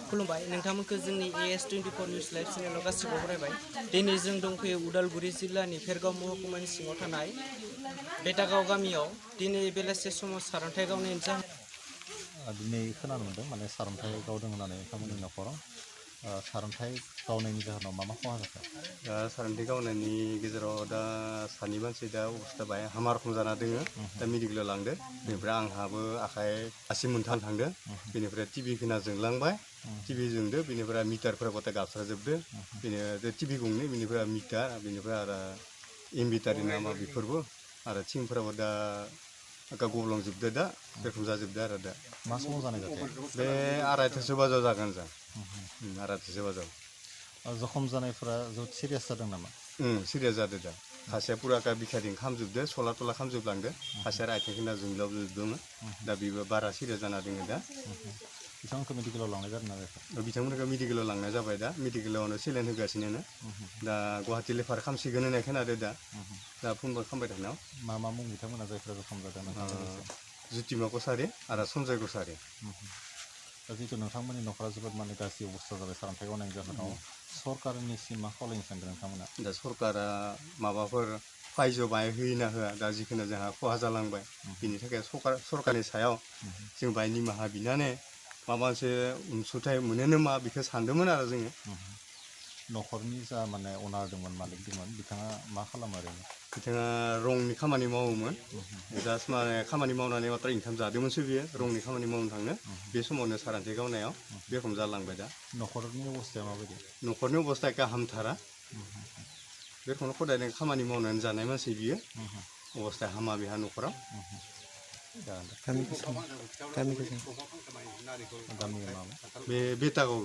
खुलुमबाय नोंथांमोनखौ जोंनि AS24 news live चेनेलाव गासिबो बरायबाय। दिनै जों दंफैयो उदालगुरि जिल्लानि फेरगाव महकुमानि सिङाव थानाय बेटागाव गामियाव दिनै बेलासे समाव सारन्थाइ गावनायनि जाहोन दिनै खोनानो मोन्दों माने सारन्थाइ गावदों होननानै नोंथांमोननि न'खराव सारन्थाइ गावनायनि जाहोनाव मा खहा जाखो? सारन्थाइ गावनायनि गेजेराव दा सानै मानसि दा अबस्था बाहाय हामा रखम जाना दोङो दा मेडिकेलाव लांदो बेनिफ्राय आंहाबो आसि मोनथाम थांदो बेनिफ्राय टिभि खोना जोंलांबाय टिभि जोंदो बेनिफ्राय मिटारफोरा गथाय गाबस्राजोबदो बेनिफ्राय टिभि गंनै बेनिफ्राय मिटार बेनिफ्राय आरो इनभार्टार नामा बेफोरबो आरो थिंफोराबो दा गब्लंजोबदो दा बेरखम जाजोबदो आरो दा मा समाव जानाय जाथाय? बे 2:30 बाजाव जागोन जा 2:30 बाजाव जखम जानायफोरा जोबोद सिरियास जादों नामा? सिरियास जादो दा खासेया पुरा बिखाजों खामजोबदो सला थला खामजोबलांदो खासेया आथिं खिना जोंलाबजोबदोंमोन दा बेबो बारा सिरियास जाना दोङो दा बिथांमोनखौ मेडिकेलाव लांनाय जादों ना जायाखै? बिथांमोनखौ मेडिकेलाव लांनाय जाबाय दा मेडिकेलावनो सेलाइन होगासिनो दा गुवाहाटि लेफार खामसिगोन होननाय खोनादो दा फनबो खालामबाय थानायाव मा मुं बिथांमोना जायफोरा जखम जादों नोंथांमोननि? ज्योतिमा कसारि आरो सन्जय कसारि। दा जिहेतु नोंथांमोननि न'खरा जोबोद माने गाज्रि अबस्था जाबाय सारन्थाइ गावनायनि जाहोनाव सरकारनिसिम मा खावलायनो सानदों नोंथांमोना? दा सरकारा माबाफोर फायज' बाहाय होयोना होआ दा जिखुनु जोंहा खहा जालांबाय बिनि थाखाय सरकारनि सायाव जों बाहाय निमाहा बिनानै माबा मोनसे अनसुंथाइ मोनो नामा बेखौ सानदोंमोन आरो जोङो। न'खरनि जा माने अनार दंमोन मालिक दंमोन बिथाङा मा खालामो ओरैनो? बिथाङा रंनि खामानि मावोमोन जास्ट माने खामानि मावनानै मात्र इनकाम जादोंमोनसो बियो रंनि खामानि मावनो थांनो बे समावनो सारन्थाइ गावनायाव बे रखम जालांबाय दा। न'खरनि अबस्थाया माबायदि? न'खरनि अबस्था एखे हामथारा बे रखमनो खदायनो खामानि मावनानै जानाय मानसि बियो अबस्था हामा बेहा न'खराव गामिया मामोन? बे बेटागाव